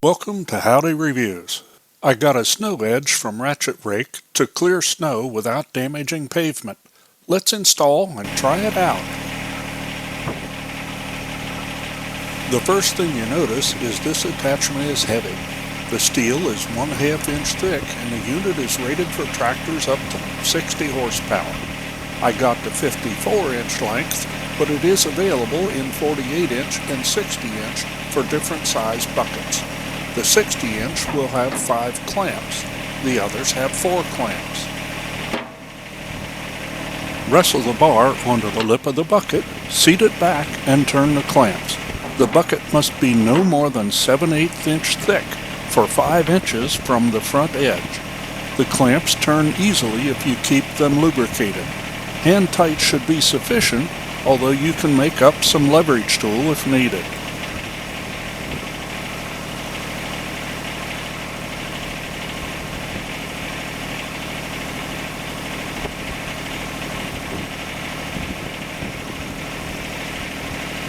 Welcome to Howdy Reviews. I got a snow edge from Ratchet Rake to clear snow without damaging pavement. Let's install and try it out. The first thing you notice is this attachment is heavy. The steel is 1/2 inch thick and the unit is rated for tractors up to 60 horsepower. I got the 54 inch length, but it is available in 48 inch and 60 inch for different size buckets. The 60 inch will have 5 clamps. The others have 4 clamps. Wrestle the bar onto the lip of the bucket, seat it back, and turn the clamps. The bucket must be no more than 7/8 inch thick for 5 inches from the front edge. The clamps turn easily if you keep them lubricated. Hand tight should be sufficient, although you can make up some leverage tool if needed.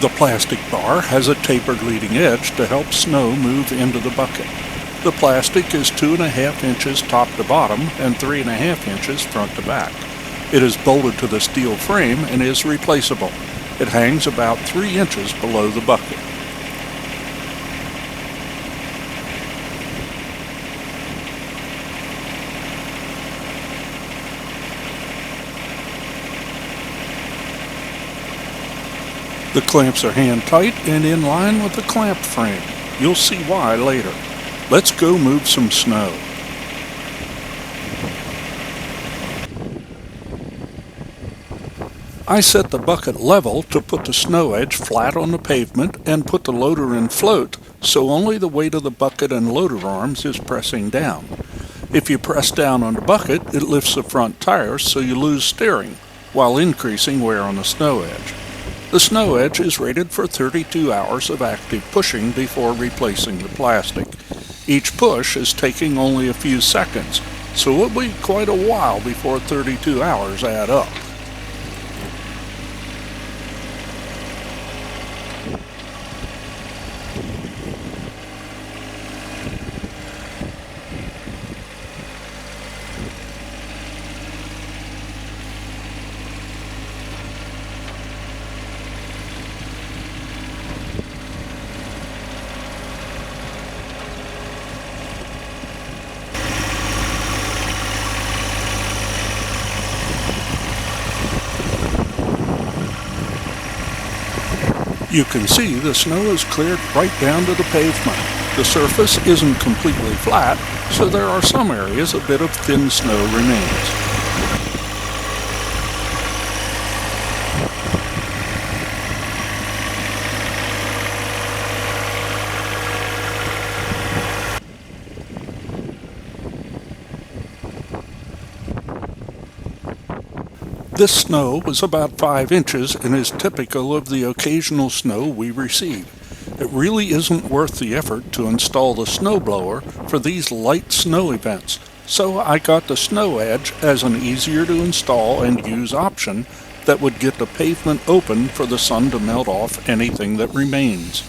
The plastic bar has a tapered leading edge to help snow move into the bucket. The plastic is 2.5 inches top to bottom and 3.5 inches front to back. It is bolted to the steel frame and is replaceable. It hangs about 3 inches below the bucket. The clamps are hand tight and in line with the clamp frame. You'll see why later. Let's go move some snow. I set the bucket level to put the snow edge flat on the pavement and put the loader in float so only the weight of the bucket and loader arms is pressing down. If you press down on the bucket, it lifts the front tires so you lose steering while increasing wear on the snow edge. The snow edge is rated for 32 hours of active pushing before replacing the plastic. Each push is taking only a few seconds, so it'll be quite a while before 32 hours add up. You can see the snow is cleared right down to the pavement. The surface isn't completely flat, so there are some areas a bit of thin snow remains. This snow was about 5 inches and is typical of the occasional snow we receive. It really isn't worth the effort to install the snowblower for these light snow events, so I got the snow edge as an easier to install and use option that would get the pavement open for the sun to melt off anything that remains.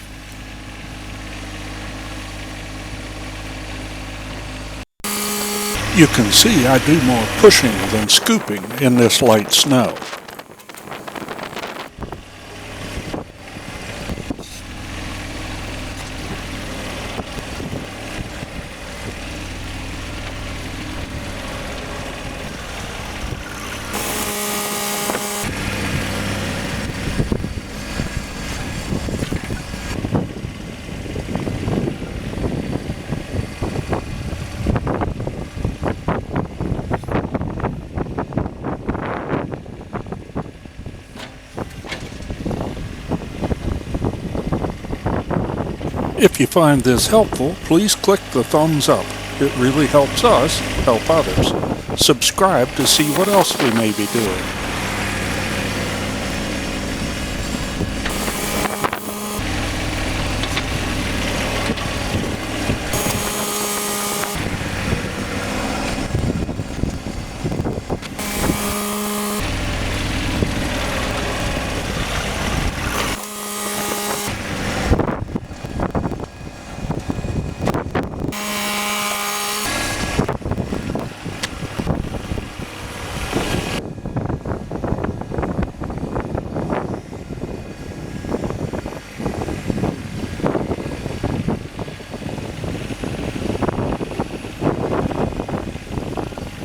You can see I do more pushing than scooping in this light snow. If you find this helpful, please click the thumbs up. It really helps us help others. Subscribe to see what else we may be doing.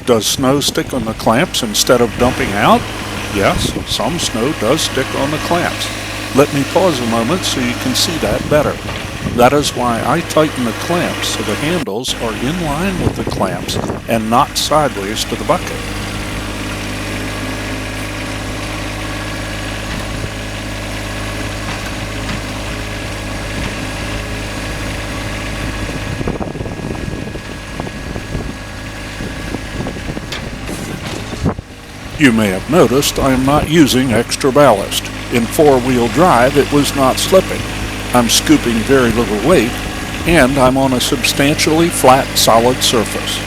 Does snow stick on the clamps instead of dumping out? Yes, some snow does stick on the clamps. Let me pause a moment so you can see that better. That is why I tighten the clamps so the handles are in line with the clamps and not sideways to the bucket. You may have noticed I am not using extra ballast. In four-wheel drive it was not slipping. I'm scooping very little weight, and I'm on a substantially flat, solid surface.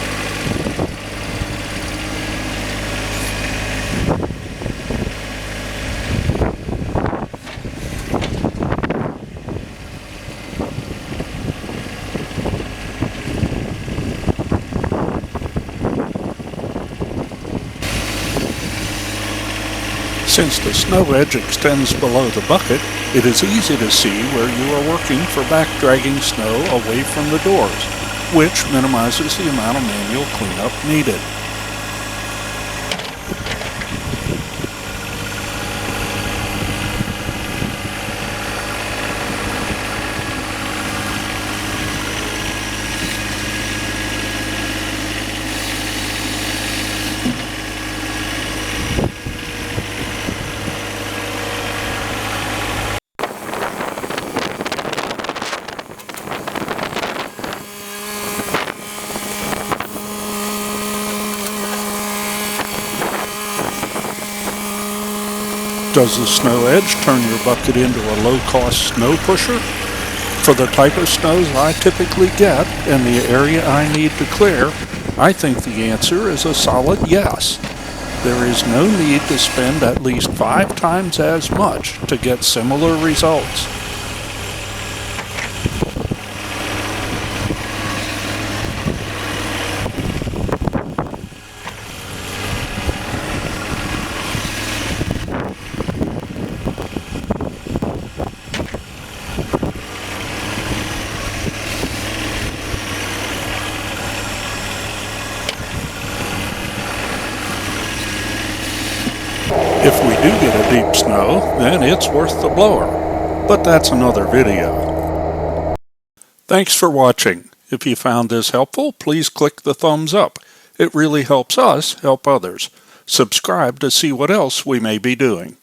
Since the snow edge extends below the bucket, it is easy to see where you are working for back-dragging snow away from the doors, which minimizes the amount of manual cleanup needed. Does the snow edge turn your bucket into a low-cost snow pusher? For the type of snows I typically get and the area I need to clear, I think the answer is a solid yes. There is no need to spend at least 5 times as much to get similar results. If we do get a deep snow, then it's worth the blower. But that's another video. Thanks for watching. If you found this helpful, please click the thumbs up. It really helps us help others. Subscribe to see what else we may be doing.